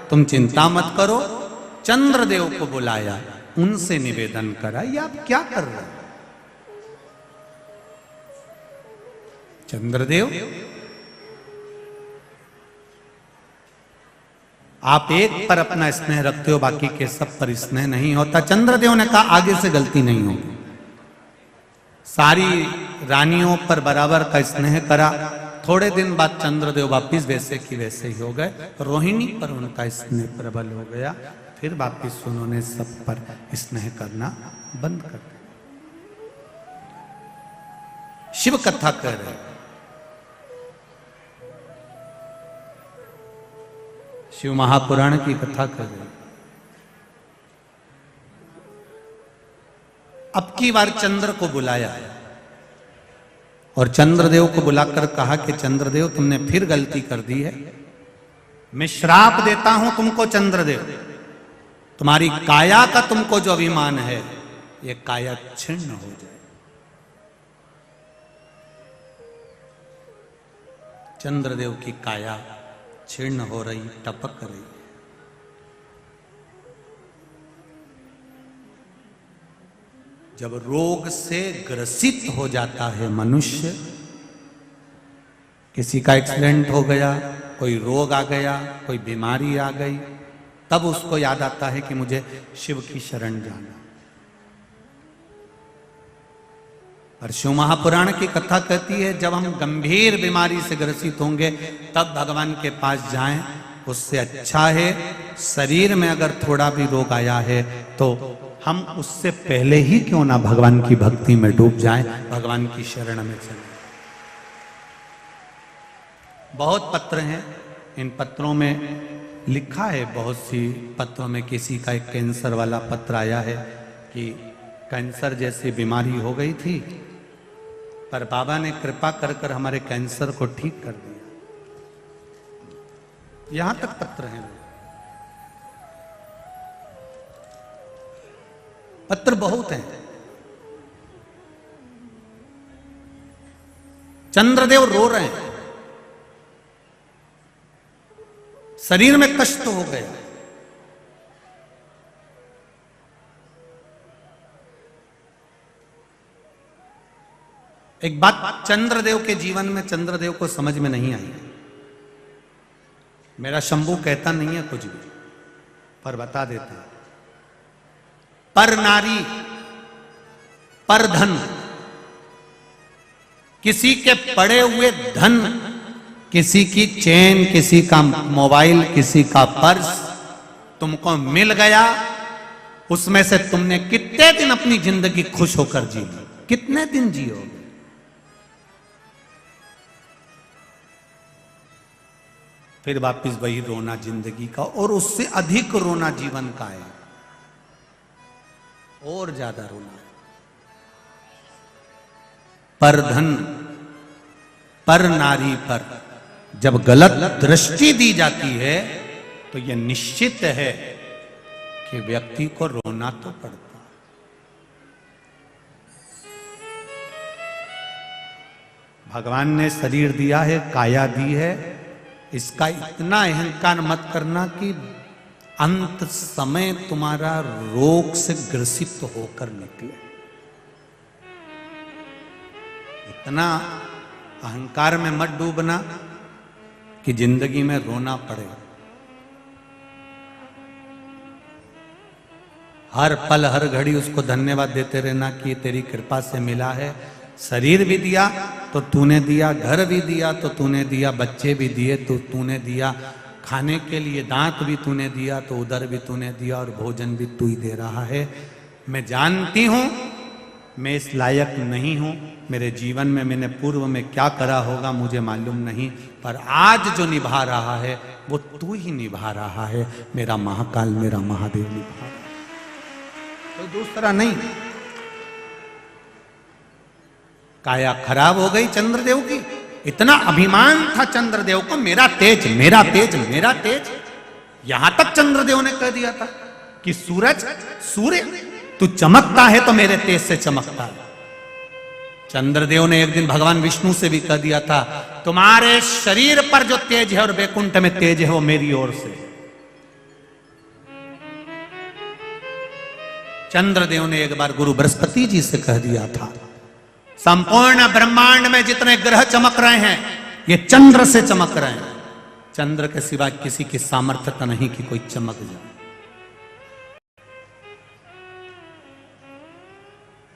तुम चिंता मत करो। चंद्रदेव को बुलाया, उनसे निवेदन करा, ये आप क्या कर रहे हो? चंद्रदेव, आप एक पर अपना स्नेह रखते हो, बाकी के सब पर स्नेह नहीं होता। चंद्रदेव ने कहा आगे से गलती नहीं होगी। सारी रानियों पर बराबर का स्नेह करा। थोड़े दिन बाद चंद्रदेव वापिस वैसे की वैसे ही हो गए। रोहिणी पर उनका स्नेह प्रबल हो गया। फिर वापिस उन्होंने सब पर स्नेह करना बंद कर दिया। शिव कथा कर रहे, शिव महापुराण की कथा कर रहे। अब की बार चंद्र को बुलाया और चंद्रदेव को बुलाकर कहा कि चंद्रदेव, तुमने फिर गलती कर दी है। मैं श्राप देता हूं तुमको चंद्रदेव, तुम्हारी काया का तुमको जो अभिमान है, ये काया छिन्न हो जाए। चंद्रदेव की काया छिन्न हो रही, टपक रही। जब रोग से ग्रसित हो जाता है मनुष्य, किसी का एक्सीडेंट हो गया, कोई रोग आ गया, कोई बीमारी आ गई, तब उसको याद आता है कि मुझे शिव की शरण जाना। और शिव महापुराण की कथा कहती है जब हम गंभीर बीमारी से ग्रसित होंगे तब भगवान के पास जाएं। उससे अच्छा है शरीर में अगर थोड़ा भी रोग आया है तो हम उससे पहले ही क्यों ना भगवान की भक्ति में डूब जाएं, भगवान की शरण में चलें। बहुत पत्र हैं, इन पत्रों में लिखा है, बहुत सी पत्रों में किसी का एक कैंसर वाला पत्र आया है कि कैंसर जैसी बीमारी हो गई थी, पर बाबा ने कृपा कर कर हमारे कैंसर को ठीक कर दिया। यहां तक पत्र हैं, पत्र बहुत हैं। चंद्रदेव रो रहे हैं, शरीर में कष्ट हो गया। एक बात चंद्रदेव के जीवन में चंद्रदेव को समझ में नहीं आई। मेरा शंभू कहता नहीं है कुछ भी, पर बता देता है। पर नारी, पर धन, किसी के पड़े हुए धन, किसी की चेन, किसी का मोबाइल, किसी का पर्स तुमको मिल गया, उसमें से तुमने कितने दिन अपनी जिंदगी खुश होकर जी ली? कितने दिन जियोगे? फिर वापिस वही रोना जिंदगी का, और उससे अधिक रोना जीवन का है, और ज्यादा रोना है। पर धन, पर नारी पर जब गलत दृष्टि दी जाती है तो यह निश्चित है कि व्यक्ति को रोना तो पड़ता। भगवान ने शरीर दिया है, काया दी है, इसका इतना अहंकार मत करना कि अंत समय तुम्हारा रोग से ग्रसित होकर निकले। इतना अहंकार में मत डूबना कि जिंदगी में रोना पड़े। हर पल हर घड़ी उसको धन्यवाद देते रहना कि ये तेरी कृपा से मिला है। शरीर भी दिया तो तूने दिया, घर भी दिया तो तूने दिया, बच्चे भी दिए तो तूने दिया, खाने के लिए दांत भी तूने दिया तो उधर भी तूने दिया, और भोजन भी तू ही दे रहा है। मैं जानती हूं मैं इस लायक नहीं हूं, मेरे जीवन में मैंने पूर्व में क्या करा होगा मुझे मालूम नहीं, पर आज जो निभा रहा है वो तू ही निभा रहा है। मेरा महाकाल, मेरा महादेव निभा रहा है, कोई दूसरा नहीं। काया खराब हो गई चंद्रदेव की। इतना अभिमान था चंद्रदेव को, मेरा तेज, मेरा तेज, मेरा तेज। यहां तक चंद्रदेव ने कह दिया था कि सूरज, सूर्य तू चमकता है तो मेरे तेज से चमकता है। चंद्रदेव ने एक दिन भगवान विष्णु से भी कह दिया था, तुम्हारे शरीर पर जो तेज है और वैकुंठ में तेज है वो मेरी ओर से। चंद्रदेव ने एक बार गुरु बृहस्पति जी से कह दिया था, संपूर्ण ब्रह्मांड में जितने ग्रह चमक रहे हैं ये चंद्र से चमक रहे हैं। चंद्र के सिवा किसी की सामर्थ्यता नहीं कि कोई चमक जाए।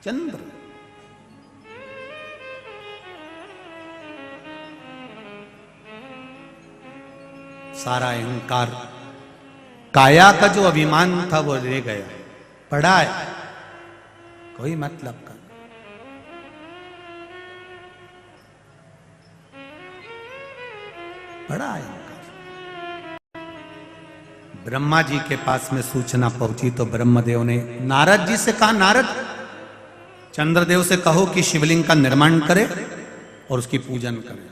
चंद्र सारा अहंकार, काया का जो अभिमान था वो ले गया, पड़ा है, कोई मतलब का। बड़ा है। ब्रह्मा जी के पास में सूचना पहुंची तो ब्रह्मदेव ने नारद जी से कहा, नारद चंद्रदेव से कहो कि शिवलिंग का निर्माण करे और उसकी पूजन करे।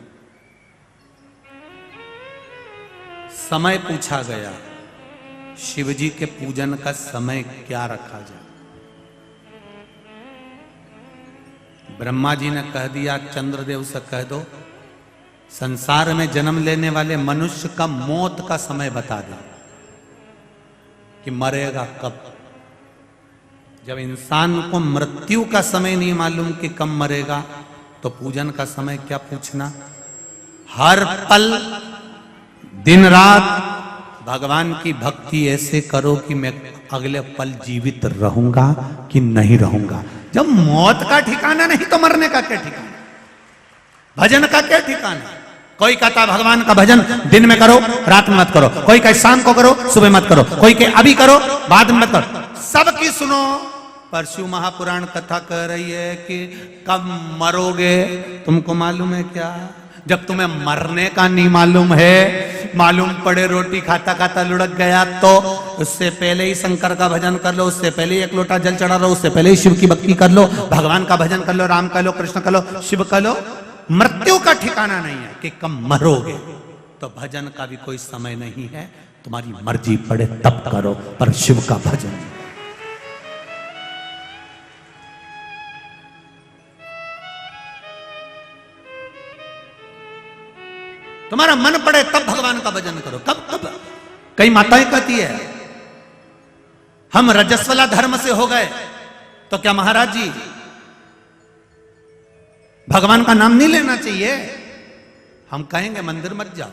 समय पूछा गया, शिवजी के पूजन का समय क्या रखा जाए। ब्रह्मा जी ने कह दिया, चंद्रदेव से कह दो संसार में जन्म लेने वाले मनुष्य का मौत का समय बता दे कि मरेगा कब। जब इंसान को मृत्यु का समय नहीं मालूम कि कब मरेगा तो पूजन का समय क्या पूछना। हर पल दिन रात भगवान की भक्ति ऐसे करो कि मैं अगले पल जीवित रहूंगा कि नहीं रहूंगा। जब मौत का ठिकाना नहीं तो मरने का क्या ठिकाना, भजन का क्या ठिकाना। कोई कहता भगवान का भजन दिन में करो रात में मत करो, कोई कहे शाम को करो सुबह मत करो, कोई कहे अभी करो बाद में मत करो। सबकी सुनो। पर शिव महापुराण कथा कह रही है कि कब मरोगे तुमको मालूम है क्या। जब तुम्हें मरने का नहीं मालूम है, मालूम पड़े रोटी खाता खाता लुढ़क गया तो उससे पहले ही शंकर का भजन कर लो, उससे पहले ही एक लोटा जल चढ़ा लो, उससे पहले ही शिव की भक्ति कर लो, भगवान का भजन कर लो, राम कर लो, कृष्ण कर लो, शिव कर लो। मृत्यु का ठिकाना नहीं है कि कब मरोगे। तो भजन का भी कोई समय नहीं है, तुम्हारी मर्जी पड़े तब करो, पर शिव का भजन। तुम्हारा मन पड़े तब भगवान का भजन करो। कब कब कई माताएं कहती है हम रजस्वला धर्म से हो गए तो क्या महाराज जी भगवान का नाम नहीं लेना चाहिए। हम कहेंगे मंदिर मत जाओ,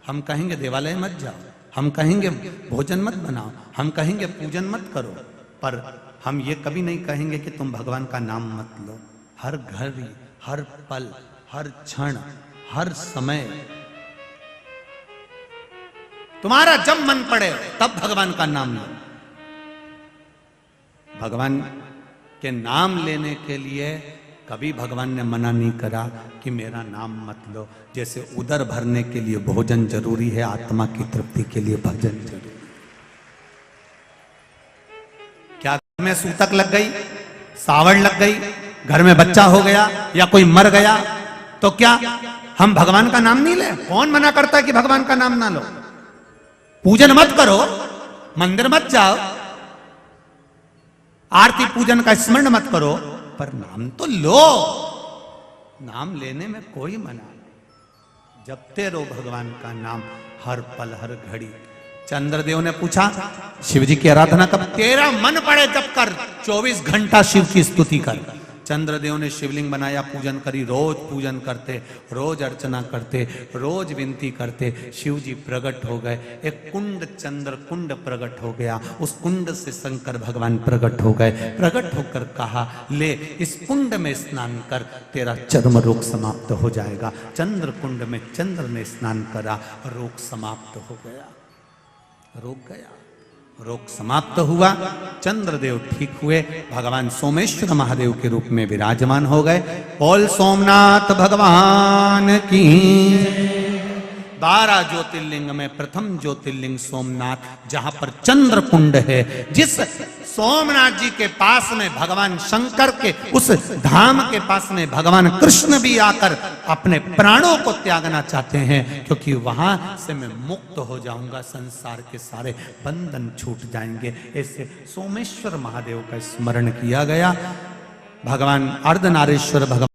हम कहेंगे देवालय मत जाओ, हम कहेंगे भोजन मत बनाओ, हम कहेंगे पूजन मत करो, पर हम ये कभी नहीं कहेंगे कि तुम भगवान का नाम मत लो। हर घड़ी, हर पल, हर क्षण, हर समय तुम्हारा जब मन पड़े तब भगवान का नाम लो। भगवान के नाम लेने के लिए कभी भगवान ने मना नहीं करा कि मेरा नाम मत लो। जैसे उदर भरने के लिए भोजन जरूरी है, आत्मा की तृप्ति के लिए भजन जरूरी। क्या घर में सूतक लग गई, सावड़ लग गई, घर में बच्चा हो गया या कोई मर गया तो क्या हम भगवान का नाम नहीं ले? कौन मना करता है कि भगवान का नाम ना लो। पूजन मत करो, मंदिर मत जाओ, आरती पूजन का स्मरण मत करो, पर नाम तो लो। नाम लेने में कोई मना नहीं। जपते रहो भगवान का नाम हर पल हर घड़ी। चंद्रदेव ने पूछा शिव जी की आराधना कब? तेरा मन पड़े जब कर, 24 घंटा शिव की स्तुति कर। चंद्रदेव ने शिवलिंग बनाया, पूजन करी, रोज पूजन करते, रोज अर्चना करते, रोज विनती करते। शिव जी प्रकट हो गए, एक कुंड चंद्र कुंड प्रकट हो गया। उस कुंड से शंकर भगवान प्रकट हो गए। प्रकट होकर कहा ले इस कुंड में स्नान कर, तेरा चर्म रोग समाप्त हो जाएगा। चंद्र कुंड में चंद्र ने स्नान करा, रोग समाप्त हो गया। रोग गया, रोग समाप्त हुआ, चंद्रदेव ठीक हुए, भगवान सोमेश्वर महादेव के रूप में विराजमान हो गए। बोल सोमनाथ भगवान की। 12 ज्योतिर्लिंग में प्रथम ज्योतिर्लिंग सोमनाथ, जहां पर चंद्र कुंड है। जिस सोमनाथ जी के पास में भगवान शंकर के उस धाम के पास में भगवान कृष्ण भी आकर अपने प्राणों को त्यागना चाहते हैं, क्योंकि वहां से मैं मुक्त हो जाऊंगा, संसार के सारे बंधन छूट जाएंगे। ऐसे सोमेश्वर महादेव का स्मरण किया गया। भगवान अर्धनारीश्वर भगवान